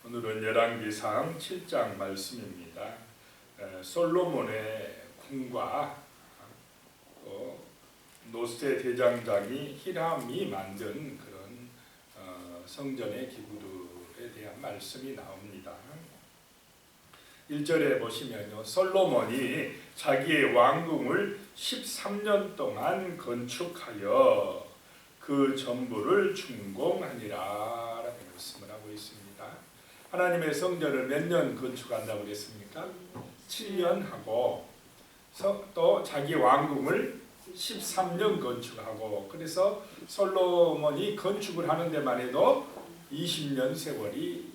오늘은 열왕기상 7장 말씀입니다. 솔로몬의 궁과 노세 대장장이 히람이 만든 그런 성전의 기구들에 대한 말씀이 나옵니다. 1절에 보시면요, 솔로몬이 자기의 왕궁을 13년 동안 건축하여 그 전부를 준공하니라 라고 말씀을 하고 있습니다. 하나님의 성전을 몇 년 건축한다고 그랬습니까? 7년 하고, 또 자기 왕궁을 13년 건축하고, 그래서 솔로몬이 건축을 하는 데만 해도 20년 세월이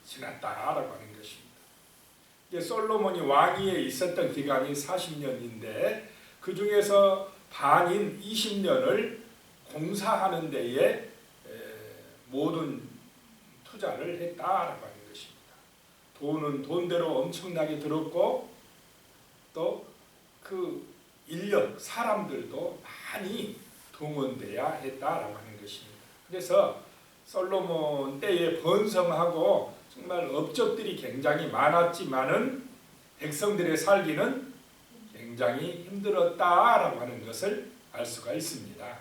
지났다라고 하는 것입니다. 이제 솔로몬이 왕위에 있었던 기간이 40년인데 그 중에서 반인 20년을 공사하는 데에 모든 투자를 했다라고 하는 것입니다. 돈은 돈대로 엄청나게 들었고, 또 그 인력, 사람들도 많이 동원돼야 했다라고 하는 것입니다. 그래서 솔로몬 때에 번성하고 정말 업적들이 굉장히 많았지만은 백성들의 살기는 굉장히 힘들었다라고 하는 것을 알 수가 있습니다.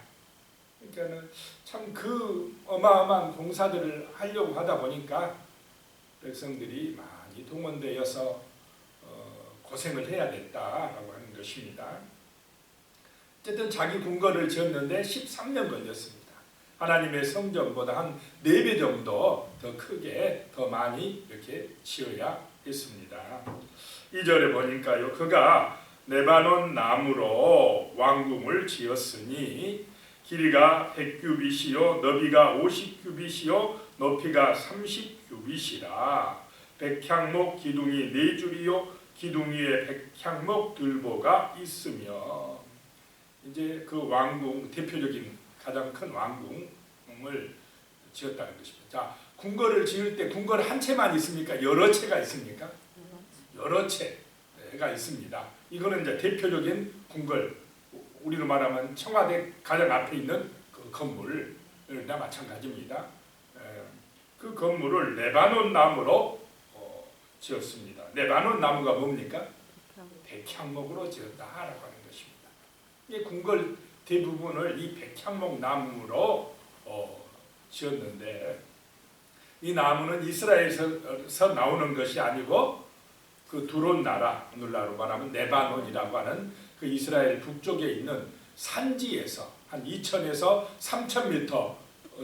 그러니까는 참 그 어마어마한 공사들을 하려고 하다 보니까 백성들이 많이 동원되어서 고생을 해야겠다라고 하는 것입니다. 어쨌든 자기 궁궐을 지었는데 13년 걸렸습니다. 하나님의 성전보다 한 4배 정도 더 크게, 더 많이 이렇게 지어야 했습니다. 2절에 보니까요, 그가 레바논 나무로 왕궁을 지었으니 길이가 100규빗이요 너비가 50규빗이요 높이가 30규빗이라 백향목 기둥이 4줄이요 기둥 위에 백향목 들보가 있으며, 이제 그 왕궁, 대표적인 가장 큰 왕궁을 지었다는 것입니다. 자, 궁궐을 지을 때 궁궐 한 채만 있습니까? 여러 채가 있습니까? 여러 채가 있습니다. 이거는 이제 대표적인 궁궐, 우리로 말하면 청와대 가장 앞에 있는 그 건물이나 마찬가지입니다. 그 건물을 레바논 나무로 지었습니다. 레바논 나무가 뭡니까? 백향목으로 지었다라고 하는 것입니다. 이 궁궐 대부분을 이 백향목 나무로 지었는데, 이 나무는 이스라엘에서 나오는 것이 아니고 그 두론 나라, 오늘날로 말하면 레바논이라고 하는 그 이스라엘 북쪽에 있는 산지에서 한 2,000에서 3,000m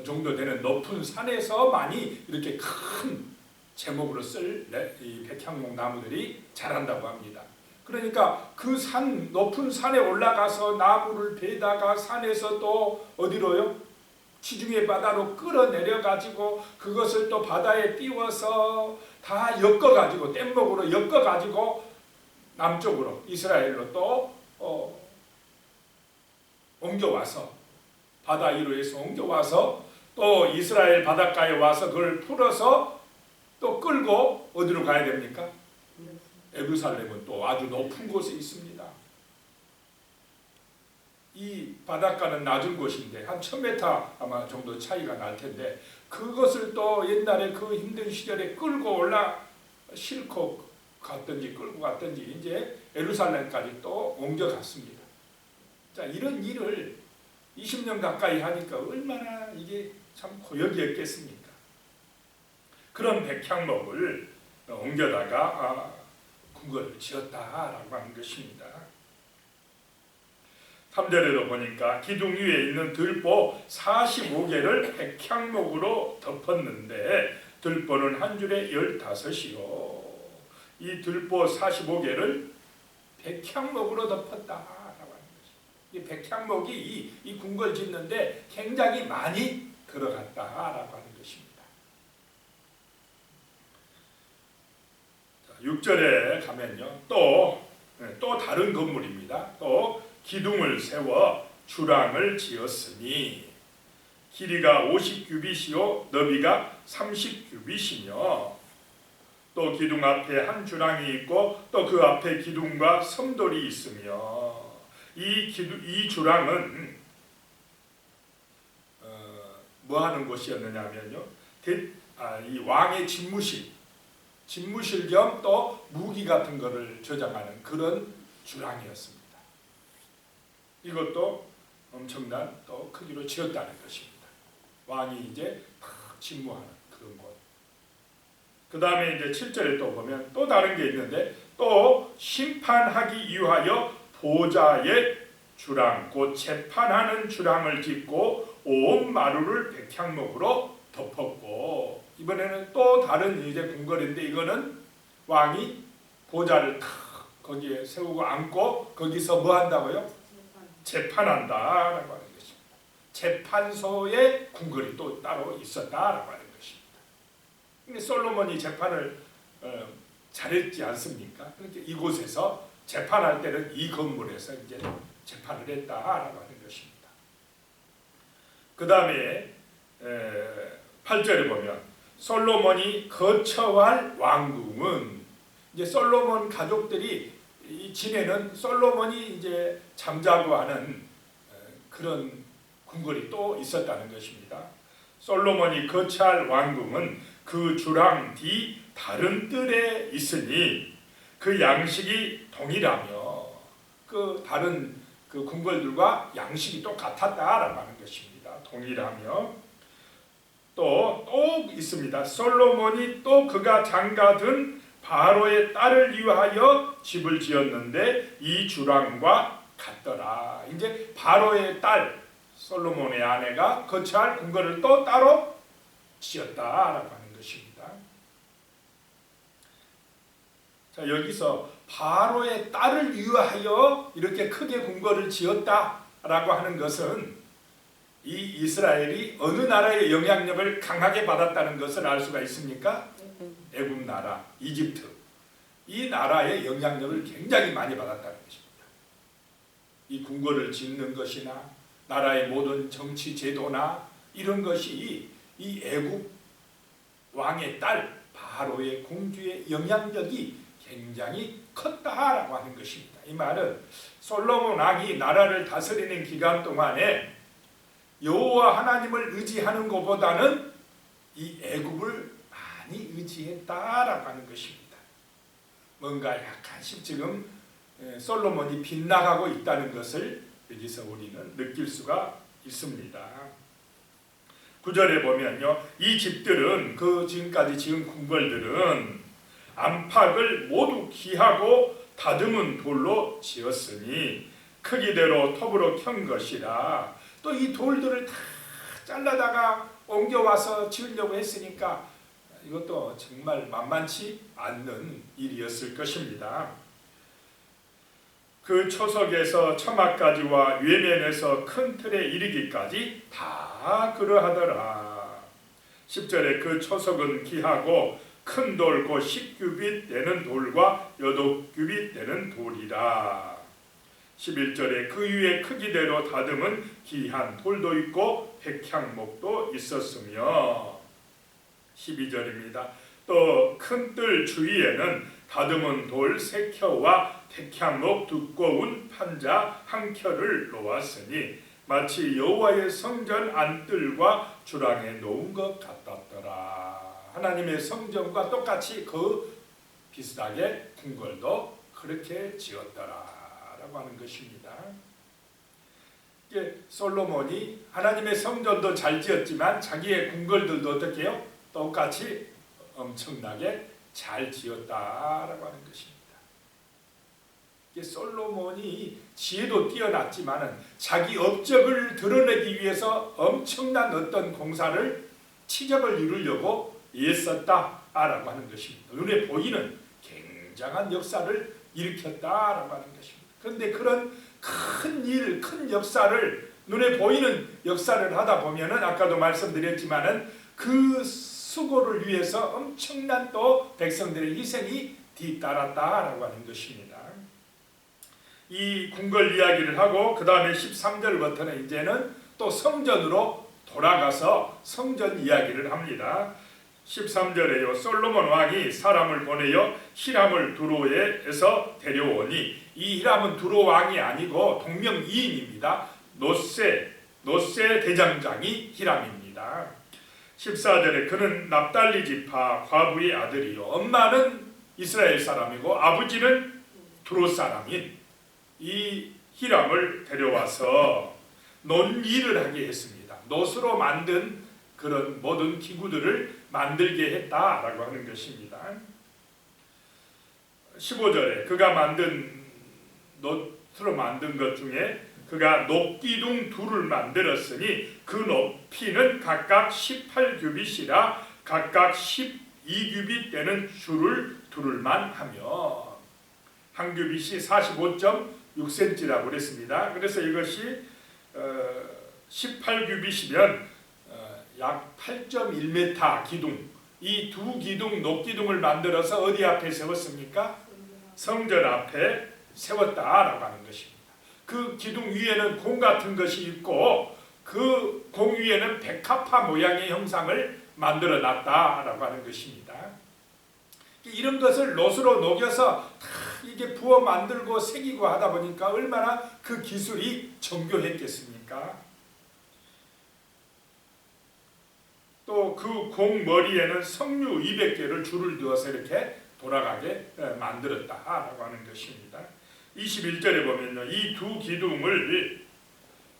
정도 되는 높은 산에서 많이 이렇게 큰 제목으로 쓸 이 백향목 나무들이 자란다고 합니다. 그러니까 그 산, 높은 산에 올라가서 나무를 베다가 산에서 또 어디로요? 지중해 바다로 끌어내려 가지고 그것을 또 바다에 띄워서 다 엮어 가지고 뗏목으로 엮어 가지고 남쪽으로 이스라엘로 또 옮겨와서 바다 위로에서 옮겨와서 또 이스라엘 바닷가에 와서 그걸 풀어서 또 끌고 어디로 가야 됩니까? 예루살렘은 또 아주 높은 곳에 있습니다. 이 바닷가는 낮은 곳인데 한 1000m 아마 정도 차이가 날 텐데, 그것을 또 옛날에 그 힘든 시절에 끌고 싣고 갔든지 끌고 갔든지 이제 예루살렘까지 또 옮겨갔습니다. 자, 이런 일을 20년 가까이 하니까 얼마나 이게 참 고역이었겠습니까? 그런 백향목을 옮겨다가 궁궐을 지었다라고 하는 것입니다. 3절에도 보니까 기둥 위에 있는 들보 45개를 백향목으로 덮었는데 들보는 한 줄에 15이요. 이 들보 45개를 백향목으로 덮었다라고 하는 것입니다. 이 백향목이 이 궁궐 짓는데 굉장히 많이 들어갔다라고 하는 것입니다. 6절에 가면요, 또 다른 건물입니다. 또 기둥을 세워 주랑을 지었으니 길이가 50규빗이요 너비가 30규빗이며 또 기둥 앞에 한 주랑이 있고 또 그 앞에 기둥과 섬돌이 있으며 이 주랑은 뭐 하는 곳이었느냐 하면요, 이 왕의 집무실 겸 또 무기 같은 것을 저장하는 그런 주랑이었습니다. 이것도 엄청난 또 크기로 지었다는 것입니다. 왕이 이제 탁 집무하는 그런 곳. 그 다음에 이제 7절에 또 보면 또 다른 게 있는데, 또 심판하기 위하여 보좌의 주랑 곧 재판하는 주랑을 짓고 온 마루를 백향목으로 덮었고. 이번에는 또 다른 이제 궁궐인데, 이거는 왕이 보좌를 탁 거기에 세우고 앉고 거기서 뭐 한다고요? 재판한다라고 하는 것입니다. 재판소에 궁궐이 또 따로 있었다라고 하는 것입니다. 근데 솔로몬이 재판을 잘했지 않습니까? 그러니까 이곳에서 재판할 때는 이 건물에서 이제 재판을 했다라고 하는 것입니다. 그 다음에 8절에 보면 솔로몬이 거처할 왕궁은, 이제 솔로몬 가족들이 지내는, 솔로몬이 이제 잠자고 하는 그런 궁궐이 또 있었다는 것입니다. 솔로몬이 거처할 왕궁은 그 주랑 뒤 다른 뜰에 있으니 그 양식이 동일하며, 그 다른 그 궁궐들과 양식이 똑같았다라고 하는 것입니다. 동일하며 또 있습니다. 솔로몬이 또 그가 장가든 바로의 딸을 위하여 집을 지었는데 이 주랑과 같더라. 이제 바로의 딸 솔로몬의 아내가 거처할 궁궐을 또 따로 지었다라고 하는 것입니다. 자, 여기서 바로의 딸을 위하여 이렇게 크게 궁궐을 지었다라고 하는 것은 이 이스라엘이 어느 나라의 영향력을 강하게 받았다는 것을 알 수가 있습니까? 애굽 나라, 이집트, 이 나라의 영향력을 굉장히 많이 받았다는 것입니다. 이 궁궐을 짓는 것이나 나라의 모든 정치 제도나 이런 것이 이 애굽 왕의 딸 바로의 공주의 영향력이 굉장히 컸다라고 하는 것입니다. 이 말은 솔로몬 왕이 나라를 다스리는 기간 동안에 여호와 하나님을 의지하는 것보다는 이 애굽을 많이 의지했다라고 하는 것입니다. 뭔가 약간씩 지금 솔로몬이 빗나가고 있다는 것을 여기서 우리는 느낄 수가 있습니다. 9절에 보면요, 이 집들은, 그 지금까지 지은 궁궐들은 안팎을 모두 기하고 다듬은 돌로 지었으니 크기대로 톱으로 켠 것이라. 또 이 돌들을 다 잘라다가 옮겨와서 지으려고 했으니까 이것도 정말 만만치 않는 일이었을 것입니다. 그 초석에서 처마까지와 외면에서 큰 틀에 이르기까지 다 그러하더라. 10절에 그 초석은 기하고 큰 돌 곧 10규빗 되는 돌과 8규빗 되는 돌이라. 11절에 그 위에 크기대로 다듬은 기한 돌도 있고 백향목도 있었으며. 12절입니다. 또 큰 뜰 주위에는 다듬은 돌 3켜와 백향목 두꺼운 판자 1켜를 놓았으니 마치 여호와의 성전 안뜰과 주랑에 놓은 것 같았더라. 하나님의 성전과 똑같이 그 비슷하게 궁궐도 그렇게 지었더라 라고 하는 것입니다. 솔로몬이 하나님의 성전도 잘 지었지만 자기의 궁궐들도 어떻게 해요? 똑같이 엄청나게 잘 지었다라고 하는 것입니다. 솔로몬이 지혜도 뛰어났지만 자기 업적을 드러내기 위해서 엄청난 어떤 공사를, 치적을 이루려고 애썼다라고 하는 것입니다. 눈에 보이는 굉장한 역사를 일으켰다라고 하는 것입니다. 그런데 그런 큰 일, 큰 역사를, 눈에 보이는 역사를 하다 보면은 아까도 말씀드렸지만은 그 수고를 위해서 엄청난 또 백성들의 희생이 뒤따랐다라고 하는 것입니다. 이 궁궐 이야기를 하고 그 다음에 13절부터는 이제는 또 성전으로 돌아가서 성전 이야기를 합니다. 13절에요. 솔로몬 왕이 사람을 보내어 히람을 두로에서 데려오니, 이 히람은 두로 왕이 아니고 동명이인입니다. 노세 대장장이 히람입니다. 14절에 그는 납달리 지파 과부의 아들이요 엄마는 이스라엘 사람이고 아버지는 두로 사람인 이 히람을 데려와서 논일을 하게 했습니다. 놋으로 만든 그런 모든 기구들을 만들게 했다라고 하는 것입니다. 15절에 그가 만든 놋으로 만든 것 중에 그가 높기둥 둘을 만들었으니 그 높이는 각각 18규빗이라 각각 12규빗 되는 줄을 두를만 하며 한 규빗이 45.6cm라고 그랬습니다. 그래서 이것이 18규빗이면 약 8.1m 기둥, 이 두 기둥 높기둥을 만들어서 어디 앞에 세웠습니까? 성전 앞에 세웠다라고 하는 것입니다. 그 기둥 위에는 공 같은 것이 있고 그 공 위에는 백합화 모양의 형상을 만들어 놨다라고 하는 것입니다. 이런 것을 놋으로 녹여서 다 이게 부어 만들고 새기고 하다 보니까 얼마나 그 기술이 정교했겠습니까? 또 그 공 머리에는 석류 200개를 줄을 두어서 이렇게 돌아가게 만들었다라고 하는 것입니다. 21절에 보면요, 이 두 기둥을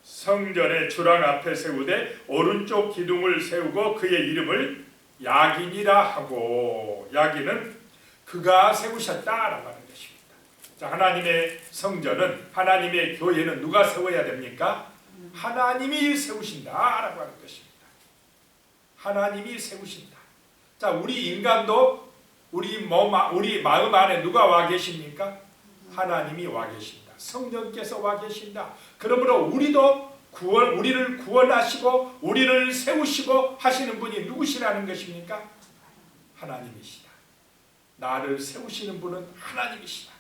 성전의 주랑 앞에 세우되 오른쪽 기둥을 세우고 그의 이름을 야긴이라 하고, 야긴은 그가 세우셨다라고 하는 것입니다. 자, 하나님의 성전은, 하나님의 교회는 누가 세워야 됩니까? 하나님이 세우신다라고 하는 것입니다. 하나님이 세우신다. 자, 우리 인간도 우리 마음 안에 누가 와 계십니까? 하나님이 와 계신다. 성령께서 와 계신다. 그러므로 우리를 구원하시고 우리를 세우시고 하시는 분이 누구시라는 것입니까? 하나님이시다. 나를 세우시는 분은 하나님이시다.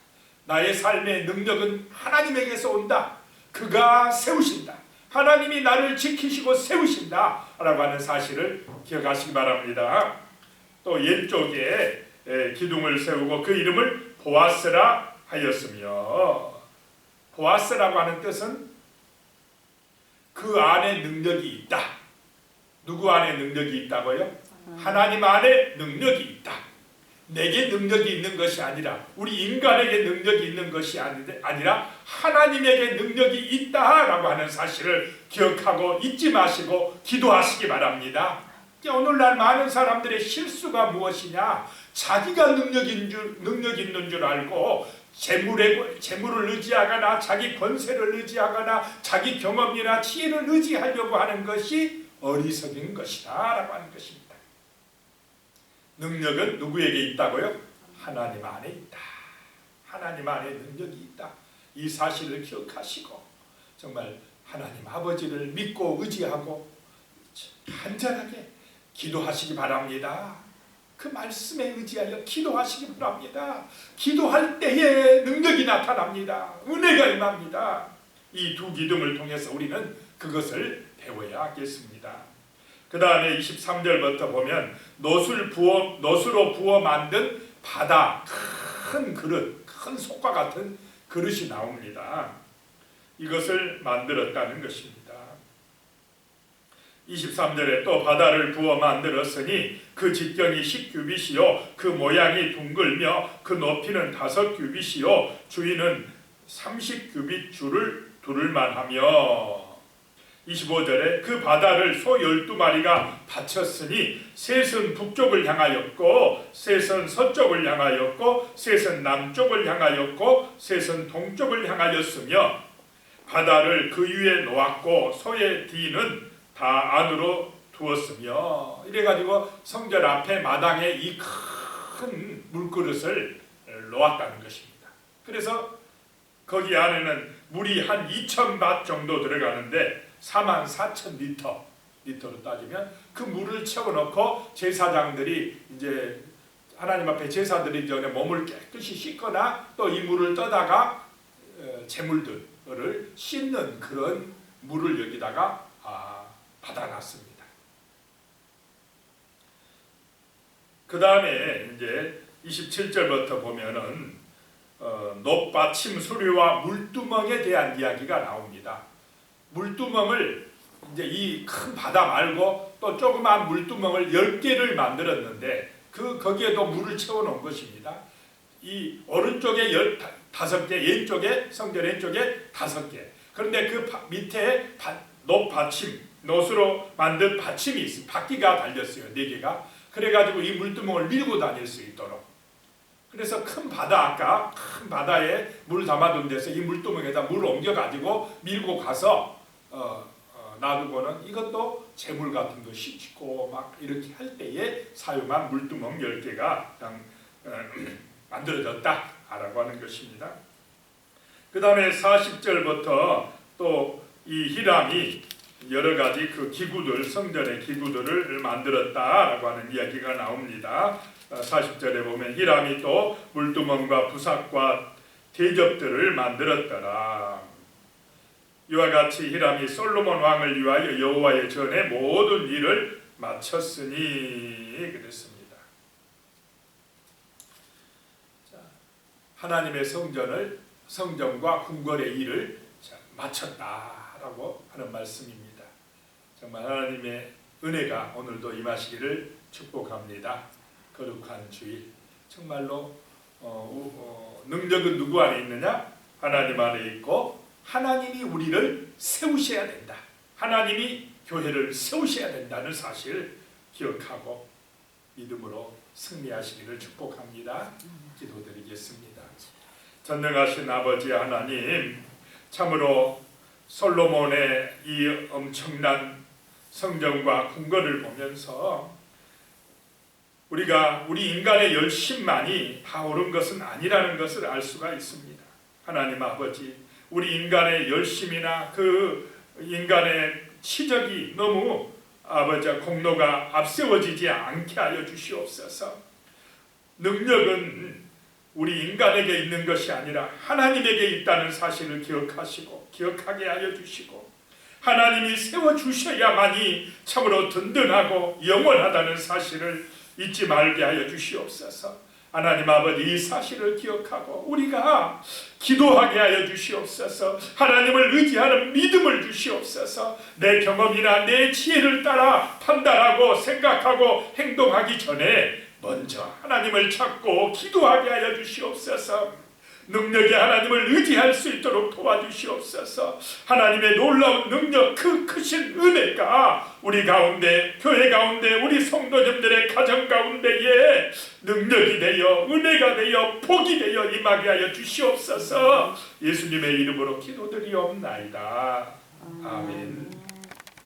나의 삶의 능력은 하나님에게서 온다. 그가 세우신다. 하나님이 나를 지키시고 세우신다 라고 하는 사실을 기억하시기 바랍니다. 또 왼쪽에 기둥을 세우고 그 이름을 보아스라 하였으며, 보아스라고 하는 뜻은 그 안에 능력이 있다. 누구 안에 능력이 있다고요? 하나님 안에 능력이 있다. 내게 능력이 있는 것이 아니라, 우리 인간에게 능력이 있는 것이 아니라 하나님에게 능력이 있다라고 하는 사실을 기억하고 잊지 마시고 기도하시기 바랍니다. 오늘날 많은 사람들의 실수가 무엇이냐? 자기가 능력 있는 줄 알고 재물을 의지하거나 자기 권세를 의지하거나 자기 경험이나 지혜를 의지하려고 하는 것이 어리석인 것이다 라고 하는 것입니다. 능력은 누구에게 있다고요? 하나님 안에 있다. 하나님 안에 능력이 있다. 이 사실을 기억하시고 정말 하나님 아버지를 믿고 의지하고 간절하게 기도하시기 바랍니다. 그 말씀에 의지하여 기도하시기 바랍니다. 기도할 때에 능력이 나타납니다. 은혜가 임합니다. 이 두 기둥을 통해서 우리는 그것을 배워야 하겠습니다. 그 다음에 23절부터 보면 놋으로 부어 만든 바다, 큰 그릇, 큰 솥과 같은 그릇이 나옵니다. 이것을 만들었다는 것입니다. 23절에 또 바다를 부어 만들었으니 그 직경이 10규빗이요 그 모양이 둥글며 그 높이는 5규빗이요 주위는 30규빗 줄을 두를 만하며, 25절에 그 바다를 소 12마리가 바쳤으니 셋은 북쪽을 향하였고 셋은 서쪽을 향하였고 셋은 남쪽을 향하였고 셋은 동쪽을 향하였으며 바다를 그 위에 놓았고 소의 뒤는 다 안으로 두었으며, 이래가지고 성전 앞에 마당에 이 큰 물그릇을 놓았다는 것입니다. 그래서 거기 안에는 물이 한 2,000밭 정도 들어가는데 44,000리터로 따지면 그 물을 채워놓고 제사장들이 이제 하나님 앞에 제사 드리기 전에 몸을 깨끗이 씻거나 또 이 물을 떠다가 제물들을 씻는 그런 물을 여기다가 받아놨습니다. 그 다음에 이제 27절부터 보면은 놋받침 수레와 물두멍에 대한 이야기가 나옵니다. 물두멍을 이제 이 큰 바다 말고 또 조그만 물두멍을 10개를 만들었는데 거기에도 물을 채워놓은 것입니다. 이 오른쪽에 15개, 왼쪽에 성전 왼쪽에 5개. 그런데 그 밑에 놋으로 만든 받침이 있습니다. 바퀴가 달렸어요. 4개가. 그래가지고 이 물두멍을 밀고 다닐 수 있도록. 그래서 큰 바다에 물 담아둔 데서 이 물두멍에다 물을 옮겨가지고 밀고 가서 놔두고는 이것도 재물 같은 거 씻고 막 이렇게 할 때에 사용한 물두멍 10개가 만들어졌다라고 하는 것입니다. 그 다음에 40절부터 또 이 히람이 여러 가지 그 기구들, 성전의 기구들을 만들었다라고 하는 이야기가 나옵니다. 40절에 보면 히람이 또 물두멍과 부삭과 대접들을 만들었더라. 이와 같이 히람이 솔로몬 왕을 위하여 여호와의 전에 모든 일을 마쳤으니 그랬습니다. 하나님의 성전과 궁궐의 일을 마쳤다라고 하는 말씀입니다. 정말 하나님의 은혜가 오늘도 임하시기를 축복합니다. 거룩한 주일, 정말로 능력은 누구 안에 있느냐? 하나님 안에 있고 하나님이 우리를 세우셔야 된다. 하나님이 교회를 세우셔야 된다는 사실을 기억하고 믿음으로 승리하시기를 축복합니다. 기도드리겠습니다. 전능하신 아버지 하나님, 참으로 솔로몬의 이 엄청난 성전과 궁궐을 보면서 우리가 우리 인간의 열심만이 다 옳은 것은 아니라는 것을 알 수가 있습니다. 하나님 아버지, 우리 인간의 열심이나 그 인간의 치적이 너무 아버지 공로가 앞세워지지 않게 하여 주시옵소서. 능력은 우리 인간에게 있는 것이 아니라 하나님에게 있다는 사실을 기억하게 하여 주시고, 하나님이 세워주셔야만이 참으로 든든하고 영원하다는 사실을 잊지 말게 하여 주시옵소서. 하나님 아버지, 이 사실을 기억하고 우리가 기도하게 하여 주시옵소서. 하나님을 의지하는 믿음을 주시옵소서. 내 경험이나 내 지혜를 따라 판단하고 생각하고 행동하기 전에 먼저 하나님을 찾고 기도하게 하여 주시옵소서. 능력의 하나님을 의지할 수 있도록 도와주시옵소서. 하나님의 놀라운 능력, 그 크신 은혜가 우리 가운데, 교회 가운데, 우리 성도님들의 가정 가운데에 능력이 되어 은혜가 되어 복이 되어 임하게 하여 주시옵소서. 예수님의 이름으로 기도드리옵나이다. 아멘.